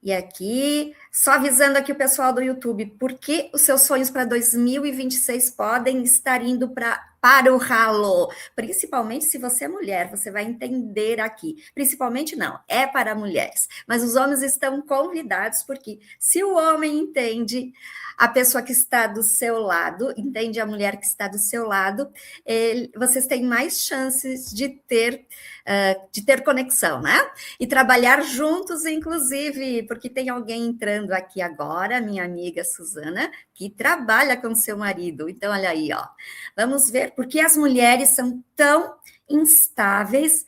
E aqui, só avisando aqui o pessoal do YouTube, porque os seus sonhos para 2026 podem estar indo para o ralo, principalmente se você é mulher, você vai entender aqui. Principalmente não, é para mulheres, mas os homens estão convidados, porque se o homem entende a pessoa que está do seu lado, entende a mulher que está do seu lado, vocês têm mais chances de ter conexão, né? E trabalhar juntos, inclusive, porque tem alguém entrando aqui agora, minha amiga Suzana, que trabalha com seu marido. Então, olha aí, ó. Vamos ver por que as mulheres são tão instáveis.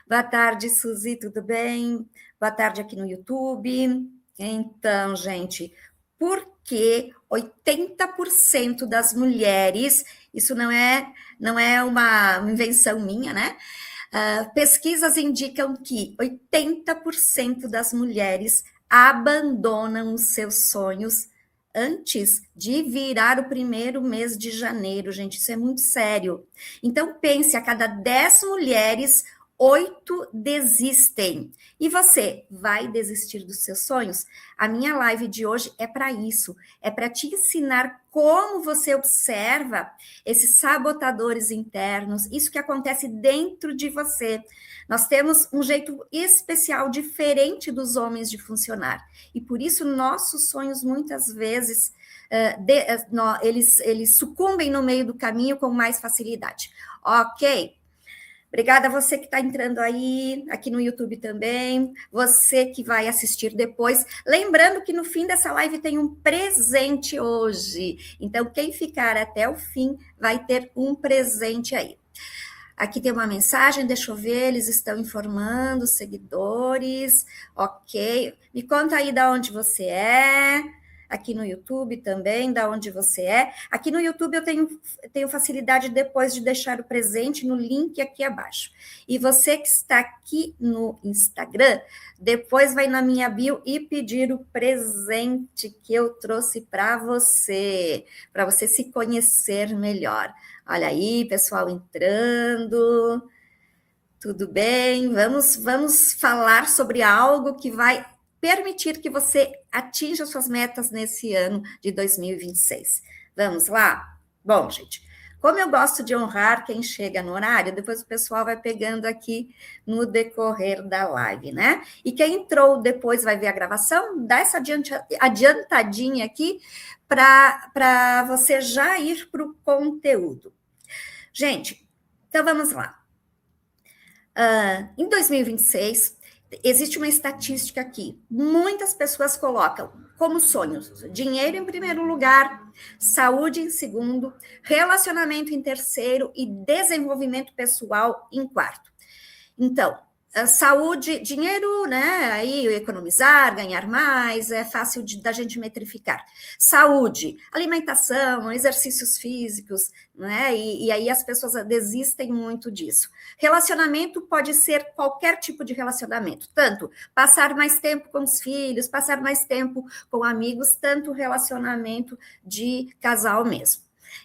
Boa tarde, Suzy, tudo bem? Boa tarde aqui no YouTube. Então, gente, por que 80% das mulheres, isso não é uma invenção minha, né? Pesquisas indicam que 80% das mulheres abandonam os seus sonhos antes de virar o primeiro mês de janeiro, gente, isso é muito sério. Então, pense, a cada 10 mulheres, 8 desistem. E você vai desistir dos seus sonhos? A minha live de hoje é para isso, é para te ensinar como você observa esses sabotadores internos, isso que acontece dentro de você. Nós temos um jeito especial, diferente dos homens de funcionar. E por isso nossos sonhos muitas vezes eles sucumbem no meio do caminho com mais facilidade. Ok? Obrigada a você que está entrando aí, aqui no YouTube também, você que vai assistir depois. Lembrando que no fim dessa live tem um presente hoje. Então, quem ficar até o fim vai ter um presente aí. Aqui tem uma mensagem, deixa eu ver, eles estão informando, seguidores, ok. Me conta aí de onde você é, aqui no YouTube também, de onde você é. Aqui no YouTube eu tenho facilidade depois de deixar o presente no link aqui abaixo. E você que está aqui no Instagram, depois vai na minha bio e pedir o presente que eu trouxe para você se conhecer melhor. Olha aí, pessoal entrando. Tudo bem? Vamos falar sobre algo que vai permitir que você atinja suas metas nesse ano de 2026. Vamos lá? Bom, gente, como eu gosto de honrar quem chega no horário, depois o pessoal vai pegando aqui no decorrer da live, né? E quem entrou depois vai ver a gravação, dá essa adiantadinha aqui para você já ir para o conteúdo. Gente, então vamos lá. Em 2026, existe uma estatística aqui. Muitas pessoas colocam como sonhos dinheiro em primeiro lugar, saúde em segundo, relacionamento em terceiro e desenvolvimento pessoal em quarto. Então, saúde, dinheiro, né? Aí economizar, ganhar mais, é fácil da gente metrificar. Saúde, alimentação, exercícios físicos, né? E aí as pessoas desistem muito disso. Relacionamento pode ser qualquer tipo de relacionamento, tanto passar mais tempo com os filhos, passar mais tempo com amigos, tanto relacionamento de casal mesmo.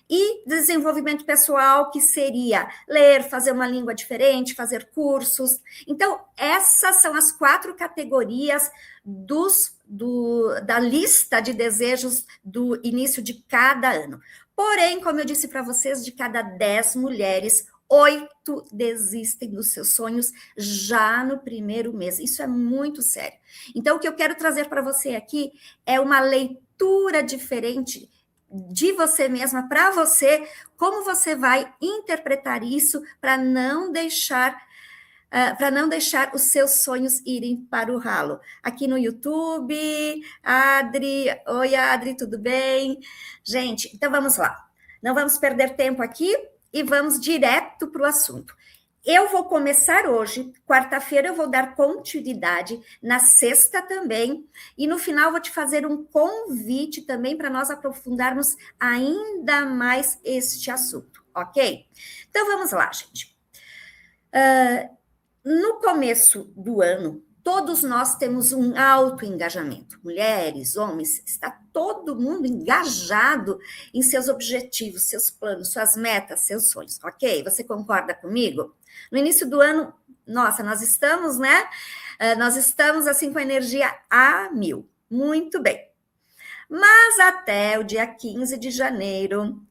E desenvolvimento pessoal, que seria ler, fazer uma língua diferente, fazer cursos. Então, essas são as 4 categorias da lista de desejos do início de cada ano. Porém, como eu disse para vocês, de cada 10 mulheres, 8 desistem dos seus sonhos já no primeiro mês. Isso é muito sério. Então, o que eu quero trazer para você aqui é uma leitura diferente de você mesma, para você, como você vai interpretar isso para não deixar os seus sonhos irem para o ralo. Aqui no YouTube, Adri, oi Adri, tudo bem? Gente, então vamos lá. Não vamos perder tempo aqui e vamos direto para o assunto. Eu vou começar hoje, quarta-feira eu vou dar continuidade, na sexta também, e no final vou te fazer um convite também para nós aprofundarmos ainda mais este assunto, ok? Então vamos lá, gente. No começo do ano, todos nós temos um alto engajamento. Mulheres, homens, está todo mundo engajado em seus objetivos, seus planos, suas metas, seus sonhos, ok? Você concorda comigo? No início do ano, nossa, nós estamos, né, Nós estamos assim com a energia a 1000. Muito bem. Mas até o dia 15 de janeiro,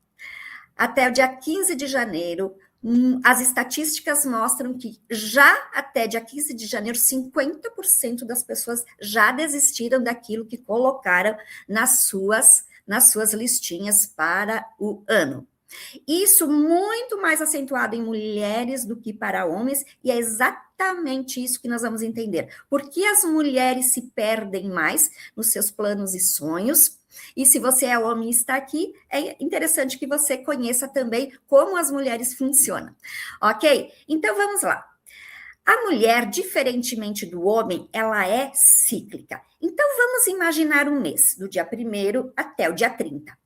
as estatísticas mostram que já até dia 15 de janeiro, 50% das pessoas já desistiram daquilo que colocaram nas suas listinhas para o ano. Isso muito mais acentuado em mulheres do que para homens, e é exatamente isso que nós vamos entender. Por que as mulheres se perdem mais nos seus planos e sonhos? E se você é homem e está aqui, é interessante que você conheça também como as mulheres funcionam. Ok? Então vamos lá. A mulher, diferentemente do homem, ela é cíclica. Então vamos imaginar um mês, do dia 1º até o dia 30.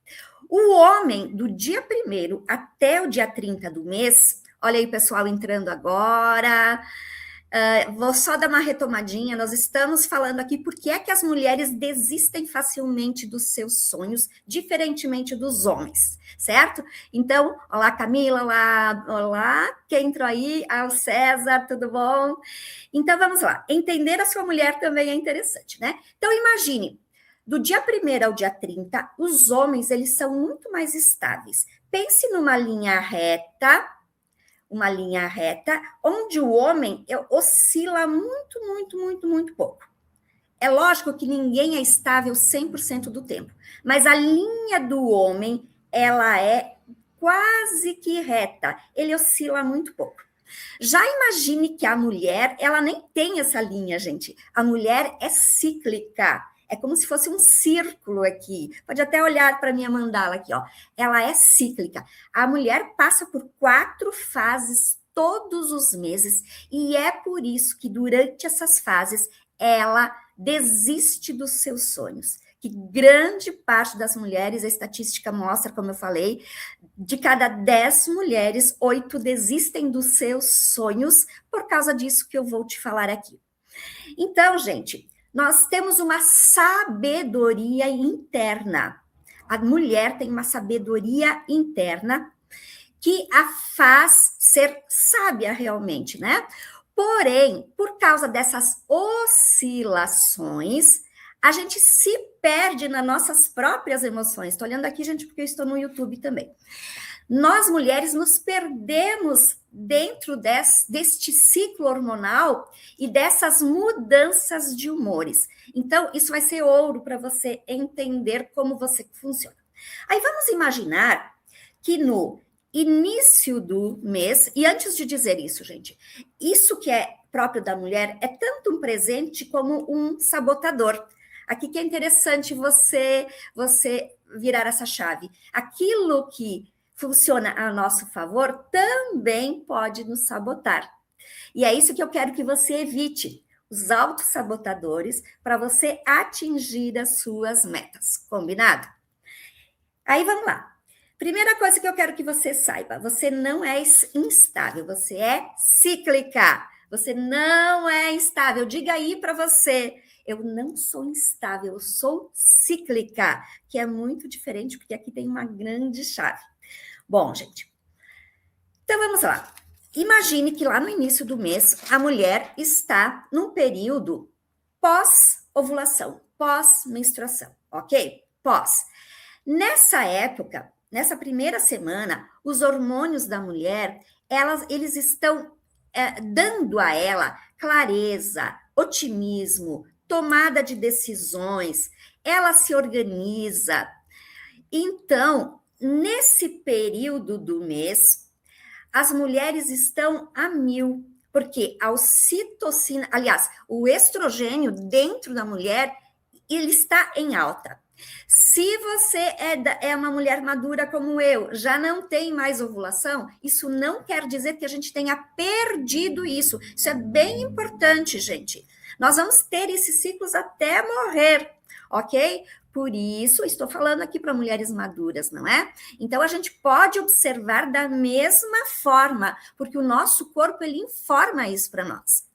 O homem, do dia 1º até o dia 30 do mês, olha aí o pessoal entrando agora, vou só dar uma retomadinha, nós estamos falando aqui por que é que as mulheres desistem facilmente dos seus sonhos, diferentemente dos homens, certo? Então, olá Camila, olá, quem entrou aí? Ah, o César, tudo bom? Então, vamos lá, entender a sua mulher também é interessante, né? Então, imagine, do dia 1º ao dia 30, os homens, eles são muito mais estáveis. Pense numa linha reta, onde o homem oscila muito pouco. É lógico que ninguém é estável 100% do tempo, mas a linha do homem, ela é quase que reta, ele oscila muito pouco. Já imagine que a mulher, ela nem tem essa linha, gente. A mulher é cíclica. É como se fosse um círculo aqui. Pode até olhar para a minha mandala aqui, ó. Ela é cíclica. A mulher passa por 4 fases todos os meses, e é por isso que durante essas fases ela desiste dos seus sonhos. Que grande parte das mulheres, a estatística mostra, como eu falei, de cada 10 mulheres, 8 desistem dos seus sonhos por causa disso que eu vou te falar aqui. Então, gente, nós temos uma sabedoria interna. A mulher tem uma sabedoria interna que a faz ser sábia realmente, né? Porém, por causa dessas oscilações, a gente se perde nas nossas próprias emoções. Estou olhando aqui, gente, porque eu estou no YouTube também. Nós, mulheres, nos perdemos dentro deste ciclo hormonal e dessas mudanças de humores. Então, isso vai ser ouro para você entender como você funciona. Aí, vamos imaginar que no início do mês, e antes de dizer isso, gente, isso que é próprio da mulher é tanto um presente como um sabotador. Aqui que é interessante você virar essa chave. Aquilo que funciona a nosso favor também pode nos sabotar. E é isso que eu quero que você evite, os autossabotadores, para você atingir as suas metas. Combinado? Aí vamos lá. Primeira coisa que eu quero que você saiba, você não é instável, você é cíclica. Você não é instável. Diga aí para você, eu não sou instável, eu sou cíclica, que é muito diferente, porque aqui tem uma grande chave. Bom, gente, então vamos lá. Imagine que lá no início do mês, a mulher está num período pós-ovulação, pós-menstruação, ok? Pós. Nessa época, nessa primeira semana, os hormônios da mulher, eles estão dando a ela clareza, otimismo, tomada de decisões, ela se organiza. Então, nesse período do mês, as mulheres estão a 1000, porque a ocitocina, aliás, o estrogênio dentro da mulher, ele está em alta. Se você é uma mulher madura como eu, já não tem mais ovulação, isso não quer dizer que a gente tenha perdido isso. Isso é bem importante, gente. Nós vamos ter esses ciclos até morrer, ok? Por isso, estou falando aqui para mulheres maduras, não é? Então, a gente pode observar da mesma forma, porque o nosso corpo, ele informa isso para nós.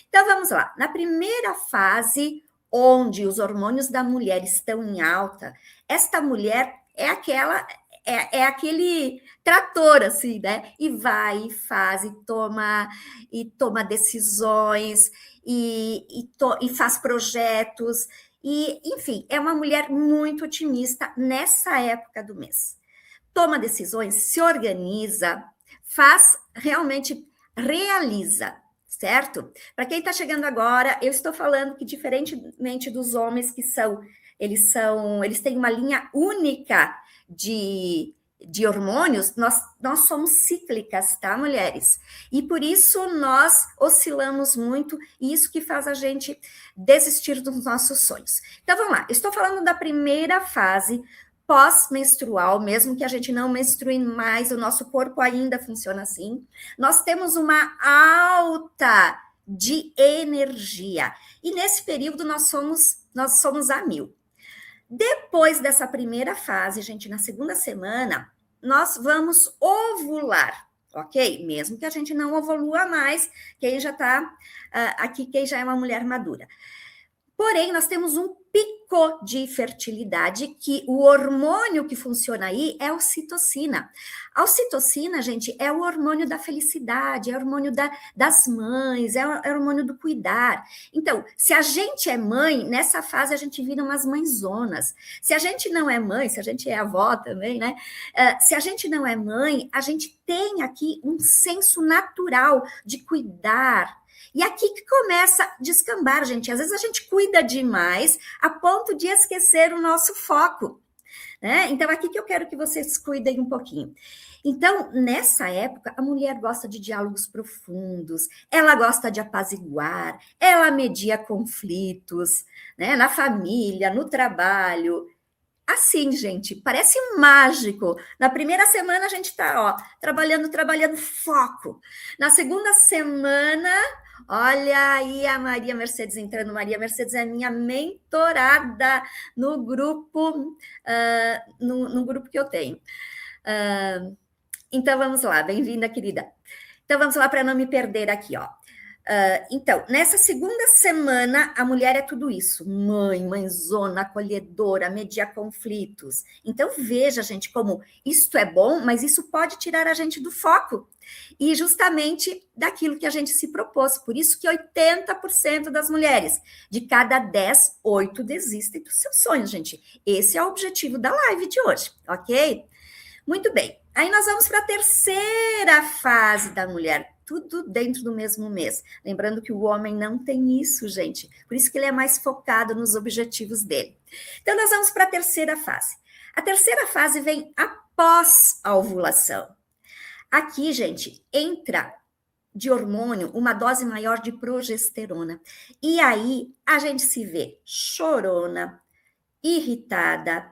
Então, vamos lá. Na primeira fase, onde os hormônios da mulher estão em alta, esta mulher é aquela, é aquele trator, assim, né? E vai, e faz, e toma decisões, e faz projetos, e, enfim, é uma mulher muito otimista nessa época do mês. Toma decisões, se organiza, faz realmente, realiza, certo? Para quem está chegando agora, eu estou falando que, diferentemente dos homens que eles têm uma linha única de hormônios, nós somos cíclicas, tá, mulheres? E por isso nós oscilamos muito, e isso que faz a gente desistir dos nossos sonhos. Então vamos lá, estou falando da primeira fase pós-menstrual, mesmo que a gente não menstrue mais, o nosso corpo ainda funciona assim. Nós temos uma alta de energia, e nesse período nós somos a mil. Depois dessa primeira fase, gente, na segunda semana, nós vamos ovular, ok? Mesmo que a gente não evolua mais, quem já está aqui, quem já é uma mulher madura. Porém, nós temos um pico de fertilidade, que o hormônio que funciona aí é a ocitocina. A ocitocina, gente, é o hormônio da felicidade, é o hormônio das mães, é o hormônio do cuidar. Então, se a gente é mãe, nessa fase a gente vira umas mãezonas. Se a gente não é mãe, se a gente é avó também, né? Se a gente não é mãe, a gente tem aqui um senso natural de cuidar. E aqui que começa a descambar, gente. Às vezes a gente cuida demais a ponto de esquecer o nosso foco, né? Então, aqui que eu quero que vocês cuidem um pouquinho. Então, nessa época, a mulher gosta de diálogos profundos, ela gosta de apaziguar, ela media conflitos, né? Na família, no trabalho. Assim, gente, parece mágico. Na primeira semana a gente tá, ó, trabalhando, foco. Na segunda semana, olha aí a Maria Mercedes entrando. Maria Mercedes é minha mentorada no grupo, no grupo que eu tenho. Então, vamos lá, bem-vinda, querida. Então, vamos lá para não me perder aqui, ó. Então, nessa segunda semana, a mulher é tudo isso: mãezona, acolhedora, media conflitos. Então, veja, gente, como isto é bom, mas isso pode tirar a gente do foco, e justamente daquilo que a gente se propôs. Por isso que 80% das mulheres, de cada 10, 8 desistem dos seus sonhos, gente. Esse é o objetivo da live de hoje, ok? Muito bem. Aí nós vamos para a terceira fase da mulher, tudo dentro do mesmo mês. Lembrando que o homem não tem isso, gente. Por isso que ele é mais focado nos objetivos dele. Então, nós vamos para a terceira fase. A terceira fase vem após a ovulação. Aqui, gente, entra de hormônio uma dose maior de progesterona. E aí, a gente se vê chorona, irritada,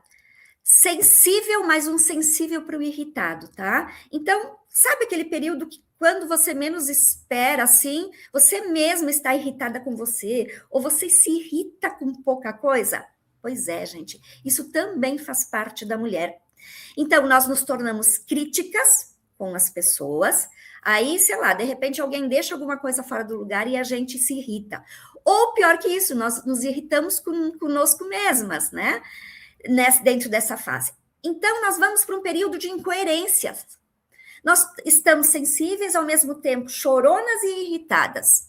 sensível, mas um sensível para o irritado, tá? Então, sabe aquele período que, quando você menos espera, assim, você mesma está irritada com você, ou você se irrita com pouca coisa? Pois é, gente, isso também faz parte da mulher. Então, nós nos tornamos críticas com as pessoas, aí, sei lá, de repente alguém deixa alguma coisa fora do lugar e a gente se irrita. Ou pior que isso, nós nos irritamos conosco mesmas, né? Dentro dessa fase. Então, nós vamos para um período de incoerências. Nós estamos sensíveis, ao mesmo tempo choronas e irritadas.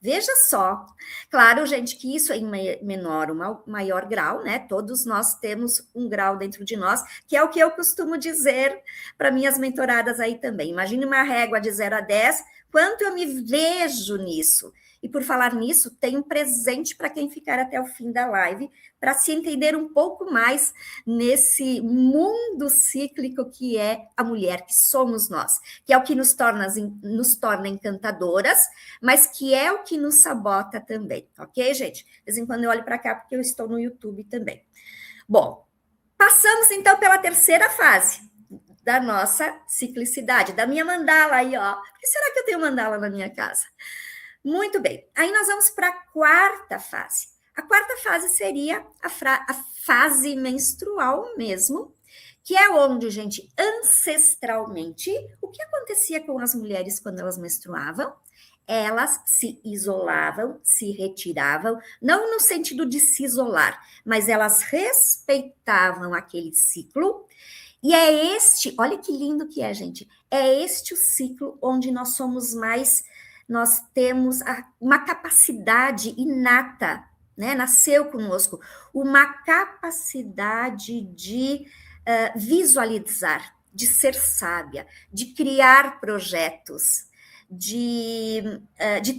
Veja só. Claro, gente, que isso é em menor ou maior grau, né? Todos nós temos um grau dentro de nós, que é o que eu costumo dizer para minhas mentoradas aí também. Imagine uma régua de 0 a 10, quanto eu me vejo nisso. E por falar nisso, tem um presente para quem ficar até o fim da live, para se entender um pouco mais nesse mundo cíclico que é a mulher, que somos nós, que é o que nos torna encantadoras, mas que é o que nos sabota também, ok, gente? De vez em quando eu olho para cá, porque eu estou no YouTube também. Bom, passamos então pela terceira fase da nossa ciclicidade, da minha mandala aí, ó. Por que será que eu tenho mandala na minha casa? Muito bem, aí nós vamos para a quarta fase. A quarta fase seria a fase menstrual mesmo, que é onde, gente, ancestralmente, o que acontecia com as mulheres quando elas menstruavam? Elas se isolavam, se retiravam, não no sentido de se isolar, mas elas respeitavam aquele ciclo E é este, olha que lindo que é, gente, é este o ciclo onde nós somos mais, nós temos uma capacidade inata, né? Nasceu conosco, uma capacidade de visualizar, de ser sábia, de criar projetos, de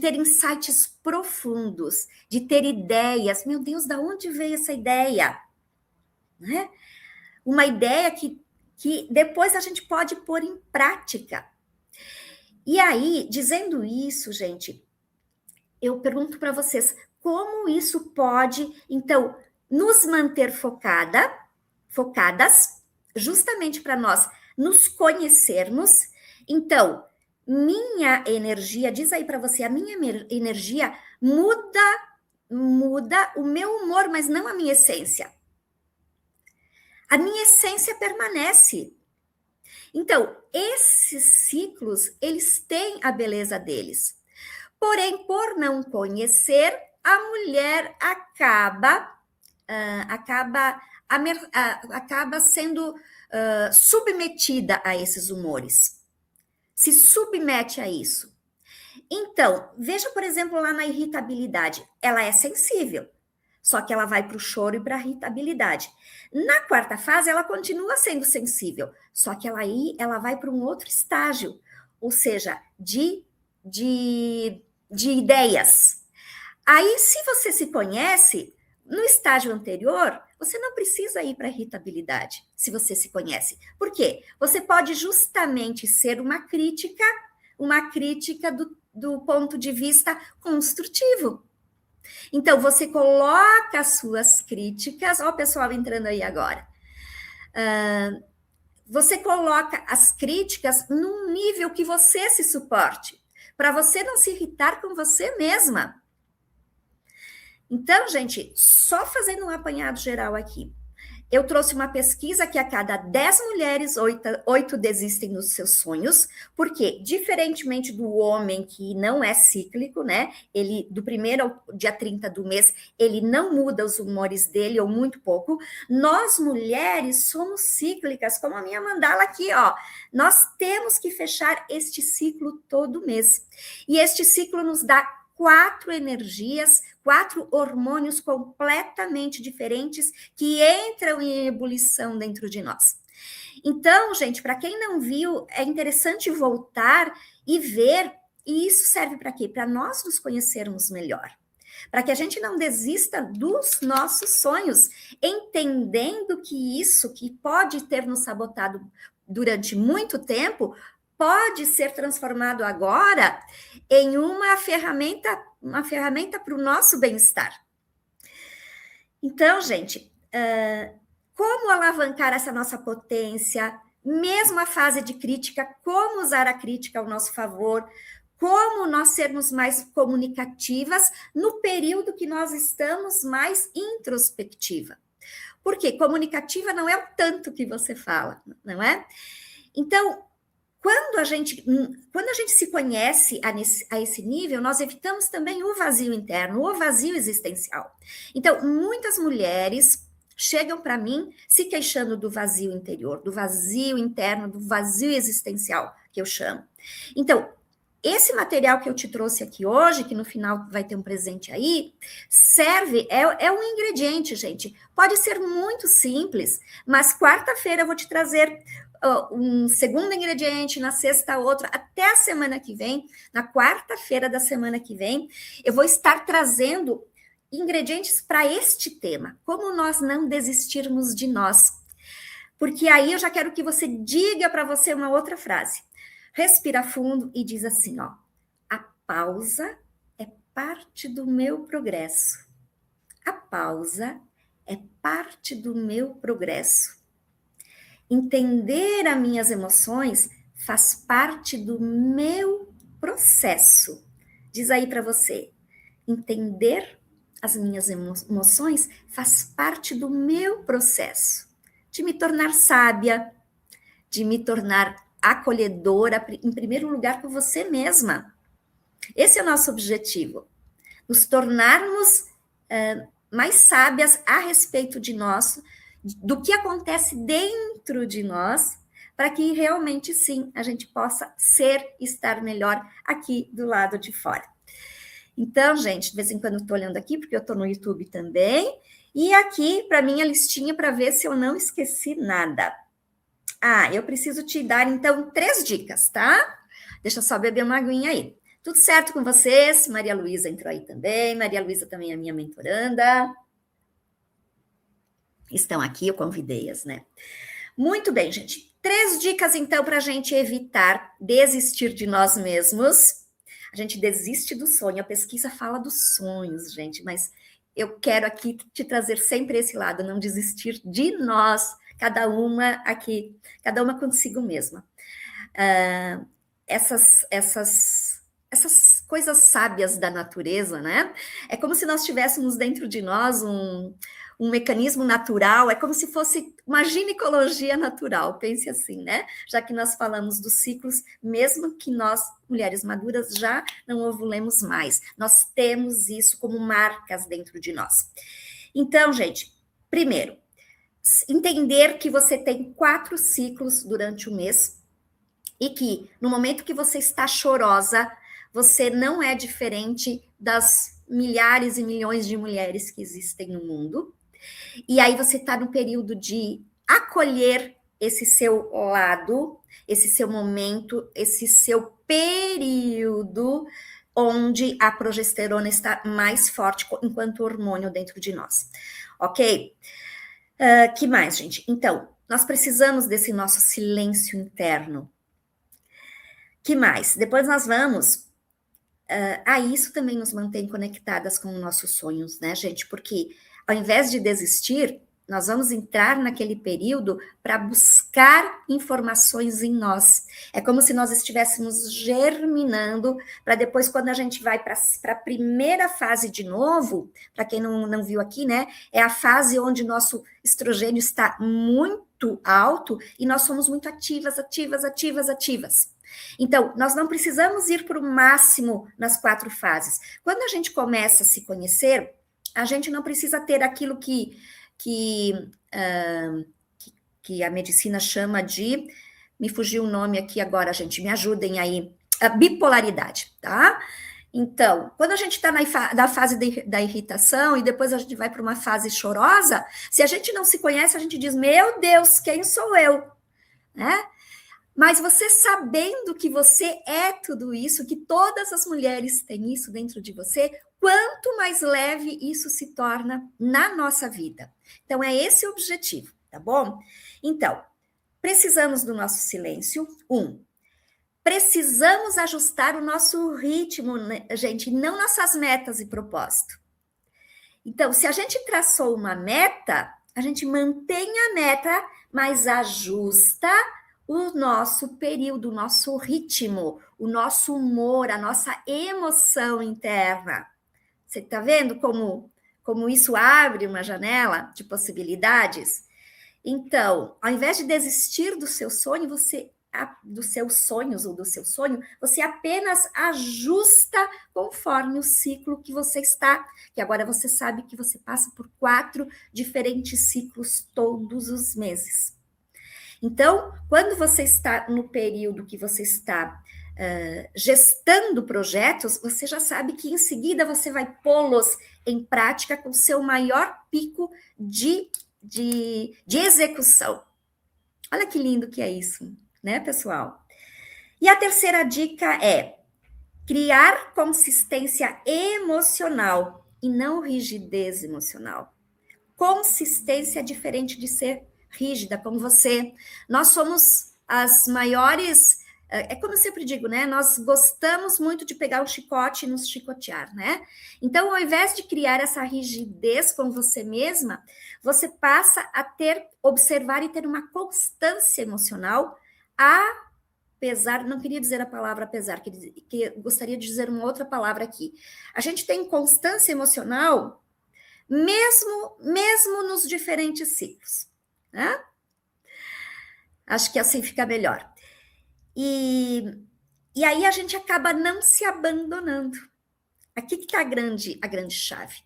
ter insights profundos, de ter ideias. Meu Deus, da onde veio essa ideia? Né? Uma ideia que depois a gente pode pôr em prática. E aí, dizendo isso, gente, eu pergunto para vocês, como isso pode, então, nos manter focadas, justamente para nós nos conhecermos. Então, minha energia, diz aí para você, a minha energia muda o meu humor, mas não a minha essência. A minha essência permanece. Então, esses ciclos, eles têm a beleza deles. Porém, por não conhecer, a mulher acaba sendo submetida a esses humores. Se submete a isso. Então, veja, por exemplo, lá na irritabilidade. Ela é sensível, só que ela vai para o choro e para a irritabilidade. Na quarta fase, ela continua sendo sensível, só que ela vai para um outro estágio, ou seja, de ideias. Aí, se você se conhece, no estágio anterior, você não precisa ir para a irritabilidade, se você se conhece. Por quê? Você pode justamente ser uma crítica do ponto de vista construtivo. Então, você coloca as suas críticas, ó o pessoal entrando aí agora. Você coloca as críticas num nível que você se suporte, para você não se irritar com você mesma. Então, gente, só fazendo um apanhado geral aqui. Eu trouxe uma pesquisa que a cada 10 mulheres, 8 desistem dos seus sonhos, porque, diferentemente do homem que não é cíclico, né? Ele, do primeiro ao dia 30 do mês, ele não muda os humores dele, ou muito pouco. Nós, mulheres, somos cíclicas, como a minha mandala aqui, ó. Nós temos que fechar este ciclo todo mês. E este ciclo nos dá 4 energias, 4 hormônios completamente diferentes que entram em ebulição dentro de nós. Então, gente, para quem não viu, é interessante voltar e ver, e isso serve para quê? Para nós nos conhecermos melhor. Para que a gente não desista dos nossos sonhos, entendendo que isso que pode ter nos sabotado durante muito tempo pode ser transformado agora em uma ferramenta para o nosso bem-estar. Então, gente, como alavancar essa nossa potência, mesmo a fase de crítica, como usar a crítica ao nosso favor, como nós sermos mais comunicativas no período que nós estamos mais introspectiva. Porque comunicativa não é o tanto que você fala, não é? Então, quando a gente se conhece a esse nível, nós evitamos também o vazio interno, o vazio existencial. Então, muitas mulheres chegam para mim se queixando do vazio interior, do vazio interno, do vazio existencial, que eu chamo. Então, esse material que eu te trouxe aqui hoje, que no final vai ter um presente aí, é um ingrediente, gente. Pode ser muito simples, mas quarta-feira eu vou te trazer um segundo ingrediente, na sexta outro, até a semana que vem, na quarta-feira da semana que vem, eu vou estar trazendo ingredientes para este tema, como nós não desistirmos de nós. Porque aí eu já quero que você diga para você uma outra frase. Respira fundo e diz assim, ó, a pausa é parte do meu progresso. A pausa é parte do meu progresso. Entender as minhas emoções faz parte do meu processo. Diz aí para você, entender as minhas emoções faz parte do meu processo de me tornar sábia, de me tornar acolhedora, em primeiro lugar, com você mesma. Esse é o nosso objetivo, nos tornarmos mais sábias a respeito de nós do que acontece dentro de nós, para que realmente, sim, a gente possa ser e estar melhor aqui do lado de fora. Então, gente, de vez em quando eu estou olhando aqui, porque eu estou no YouTube também, e aqui, para mim, a listinha para ver se eu não esqueci nada. Ah, eu preciso te dar, então, 3 dicas, tá? Deixa eu só beber uma aguinha aí. Tudo certo com vocês? Maria Luísa entrou aí também. Maria Luísa também é minha mentoranda. Estão aqui, eu convidei-as, né? Muito bem, gente. 3 dicas, então, para a gente evitar desistir de nós mesmos. A gente desiste do sonho. A pesquisa fala dos sonhos, gente, mas eu quero aqui te trazer sempre esse lado, não desistir de nós, cada uma aqui, cada uma consigo mesma. Essas coisas sábias da natureza, né? É como se nós tivéssemos dentro de nós um mecanismo natural, é como se fosse uma ginecologia natural, pense assim, né? Já que nós falamos dos ciclos, mesmo que nós, mulheres maduras, já não ovulemos mais, nós temos isso como marcas dentro de nós. Então, gente, primeiro, entender que você tem 4 ciclos durante o mês e que no momento que você está chorosa, você não é diferente das milhares e milhões de mulheres que existem no mundo. E aí você está no período de acolher esse seu lado, esse seu momento, esse seu período onde a progesterona está mais forte enquanto hormônio dentro de nós. Ok? Que mais, gente? Então, nós precisamos desse nosso silêncio interno. Que mais? Depois nós vamos... isso também nos mantém conectadas com os nossos sonhos, né, gente? Porque ao invés de desistir, nós vamos entrar naquele período para buscar informações em nós. É como se nós estivéssemos germinando para depois, quando a gente vai para a primeira fase de novo, para quem não viu aqui, né? É a fase onde nosso estrogênio está muito alto e nós somos muito ativas. Então, nós não precisamos ir para o máximo nas 4 fases. Quando a gente começa a se conhecer, a gente não precisa ter aquilo que a medicina chama de... Me fugiu o nome aqui agora, gente, me ajudem aí. A bipolaridade, tá? Então, quando a gente está na fase da irritação e depois a gente vai para uma fase chorosa, se a gente não se conhece, a gente diz, meu Deus, quem sou eu? Né? Mas você sabendo que você é tudo isso, que todas as mulheres têm isso dentro de você, quanto mais leve isso se torna na nossa vida. Então, é esse o objetivo, tá bom? Então, precisamos do nosso silêncio. Precisamos ajustar o nosso ritmo, né, gente, não nossas metas e propósito. Então, se a gente traçou uma meta, a gente mantém a meta, mas ajusta o nosso período, o nosso ritmo, o nosso humor, a nossa emoção interna. Você está vendo como isso abre uma janela de possibilidades? Então, ao invés de desistir do seu sonho, dos seus sonhos ou do seu sonho, você apenas ajusta conforme o ciclo que você está, que agora você sabe que você passa por 4 diferentes ciclos todos os meses. Então, quando você está no período que você está gestando projetos, você já sabe que em seguida você vai pô-los em prática com o seu maior pico de execução. Olha que lindo que é isso, né, pessoal? E a terceira dica é criar consistência emocional e não rigidez emocional. Consistência é diferente de ser rígida, como você. Nós somos as maiores... É como eu sempre digo, né? Nós gostamos muito de pegar o chicote e nos chicotear, né? Então, ao invés de criar essa rigidez com você mesma, você passa a observar e ter uma constância emocional, apesar, não queria dizer a palavra apesar, que gostaria de dizer uma outra palavra aqui. A gente tem constância emocional mesmo nos diferentes ciclos, né? Acho que assim fica melhor. E aí a gente acaba não se abandonando. Aqui que está a grande chave.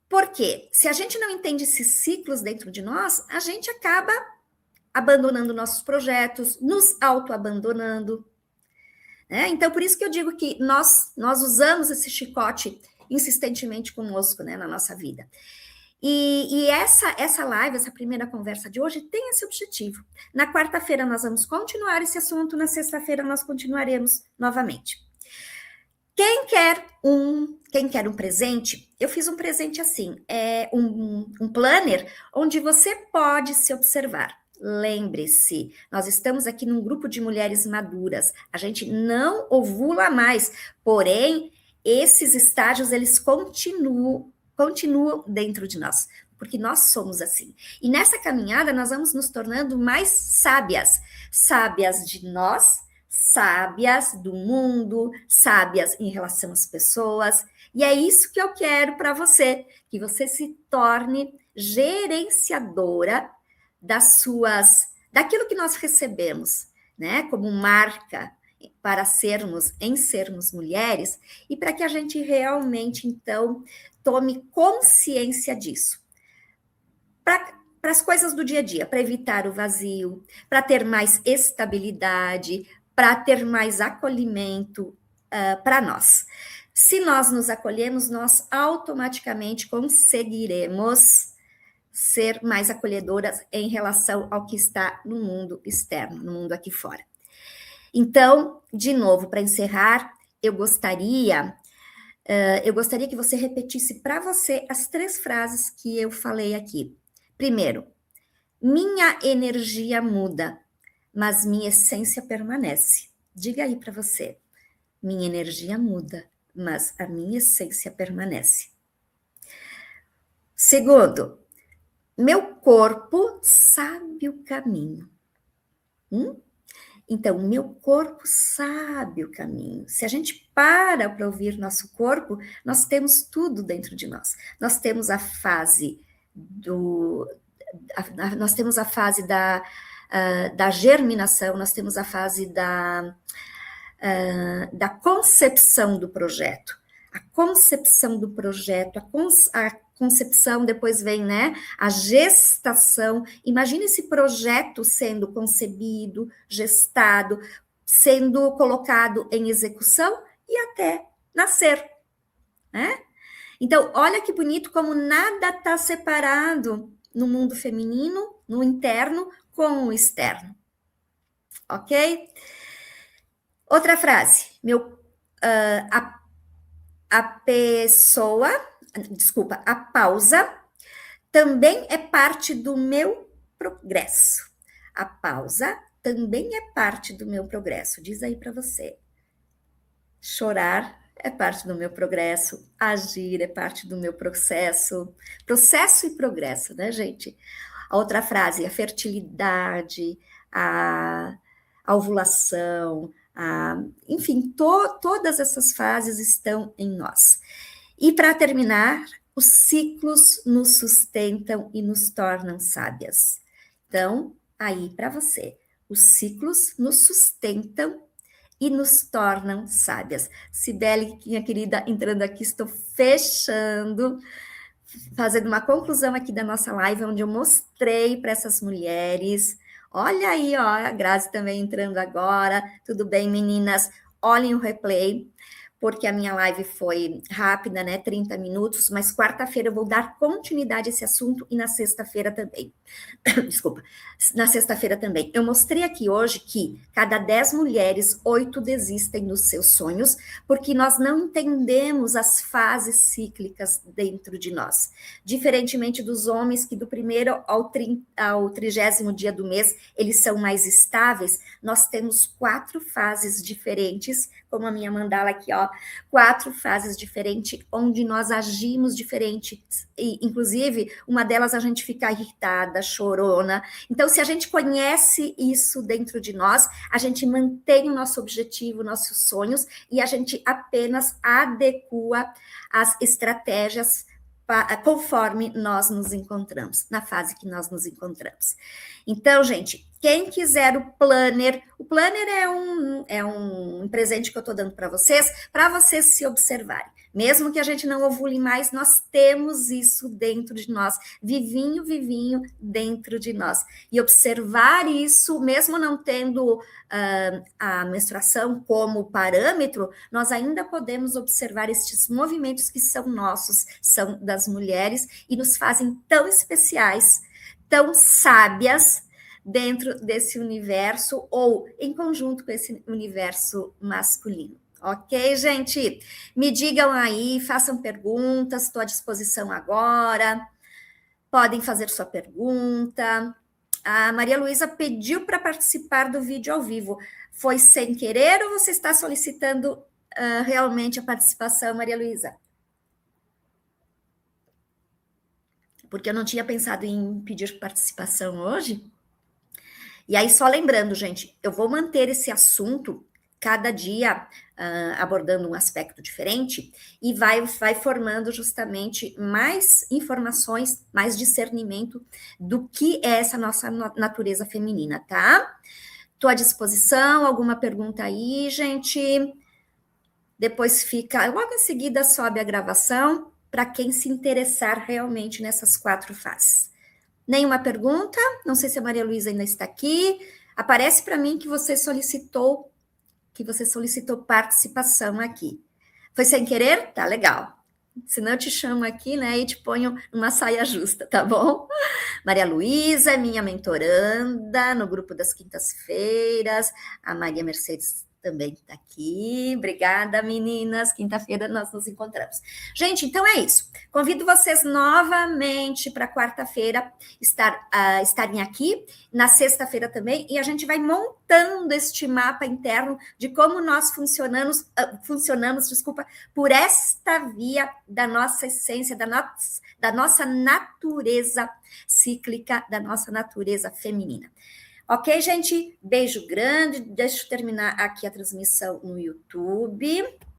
Por quê? Se a gente não entende esses ciclos dentro de nós, a gente acaba abandonando nossos projetos, nos auto-abandonando, né? Então, por isso que eu digo que nós usamos esse chicote insistentemente conosco, né, na nossa vida. E essa live, essa primeira conversa de hoje, tem esse objetivo. Na quarta-feira nós vamos continuar esse assunto, na sexta-feira nós continuaremos novamente. Quem quer um presente, eu fiz um presente assim, um planner onde você pode se observar. Lembre-se, nós estamos aqui num grupo de mulheres maduras, a gente não ovula mais, porém, esses estágios, eles continuam dentro de nós, porque nós somos assim. E nessa caminhada, nós vamos nos tornando mais sábias, sábias de nós, sábias do mundo, sábias em relação às pessoas. E é isso que eu quero para você, que você se torne gerenciadora daquilo que nós recebemos, né, como marca para sermos mulheres, e para que a gente realmente, então, tome consciência disso. Para as coisas do dia a dia, para evitar o vazio, para ter mais estabilidade, para ter mais acolhimento para nós. Se nós nos acolhemos, nós automaticamente conseguiremos ser mais acolhedoras em relação ao que está no mundo externo, no mundo aqui fora. Então, de novo, para encerrar, eu gostaria que você repetisse para você as 3 frases que eu falei aqui. Primeiro, minha energia muda, mas minha essência permanece. Diga aí para você, minha energia muda, mas a minha essência permanece. Segundo, meu corpo sabe o caminho. Então, meu corpo sabe o caminho. Se a gente para ouvir nosso corpo, nós temos tudo dentro de nós. Nós temos a fase da germinação, nós temos a fase da concepção do projeto. A concepção do projeto, a concepção, depois vem, né, a gestação. Imagina esse projeto sendo concebido, gestado, sendo colocado em execução e até nascer, né? Então, olha que bonito como nada está separado no mundo feminino, no interno, com o externo. Ok? Outra frase. A pausa também é parte do meu progresso. A pausa também é parte do meu progresso. Diz aí para você. Chorar é parte do meu progresso. Agir é parte do meu processo. Processo e progresso, né, gente? A outra frase, a fertilidade, a ovulação, enfim, todas essas fases estão em nós. E para terminar, os ciclos nos sustentam e nos tornam sábias. Então, aí para você, os ciclos nos sustentam e nos tornam sábias. Cibele, minha querida, entrando aqui, estou fechando, fazendo uma conclusão aqui da nossa live, onde eu mostrei para essas mulheres. Olha aí, ó, a Grazi também entrando agora. Tudo bem, meninas? Olhem o replay, porque a minha live foi rápida, né? 30 minutos, mas quarta-feira eu vou dar continuidade a esse assunto e na sexta-feira também. Desculpa, na sexta-feira também. Eu mostrei aqui hoje que cada 10 mulheres, 8 desistem dos seus sonhos, porque nós não entendemos as fases cíclicas dentro de nós. Diferentemente dos homens, que do primeiro ao 30º dia do mês, eles são mais estáveis, nós temos 4 fases diferentes, como a minha mandala aqui, ó, 4 fases diferentes, onde nós agimos diferente, e, inclusive, uma delas a gente fica irritada, chorona. Então, se a gente conhece isso dentro de nós, a gente mantém o nosso objetivo, nossos sonhos, e a gente apenas adequa as estratégias conforme nós nos encontramos, na fase que nós nos encontramos. Então, gente, quem quiser o planner é um presente que eu estou dando para vocês se observarem. Mesmo que a gente não ovule mais, nós temos isso dentro de nós, vivinho, vivinho dentro de nós. E observar isso, mesmo não tendo a menstruação como parâmetro, nós ainda podemos observar estes movimentos que são nossos, são das mulheres e nos fazem tão especiais, tão sábias dentro desse universo ou em conjunto com esse universo masculino. Ok, gente? Me digam aí, façam perguntas, estou à disposição agora. Podem fazer sua pergunta. A Maria Luísa pediu para participar do vídeo ao vivo. Foi sem querer ou você está solicitando realmente a participação, Maria Luísa? Porque eu não tinha pensado em pedir participação hoje. E aí, só lembrando, gente, eu vou manter esse assunto cada dia abordando um aspecto diferente e vai formando justamente mais informações, mais discernimento do que é essa nossa natureza feminina, tá? Estou à disposição, alguma pergunta aí, gente? Depois fica, logo em seguida sobe a gravação para quem se interessar realmente nessas 4 fases. Nenhuma pergunta? Não sei se a Maria Luísa ainda está aqui. Aparece para mim que você solicitou participação aqui. Foi sem querer? Tá legal. Senão eu te chamo aqui, né, e te ponho numa saia justa, tá bom? Maria Luísa é minha mentoranda no grupo das quintas-feiras. A Maria Mercedes também está aqui. Obrigada, meninas. Quinta-feira nós nos encontramos. Gente, então é isso. Convido vocês novamente para quarta-feira estarem aqui, na sexta-feira também, e a gente vai montando este mapa interno de como nós funcionamos, por esta via da nossa essência, da nossa natureza cíclica, da nossa natureza feminina. Ok, gente? Beijo grande. Deixa eu terminar aqui a transmissão no YouTube.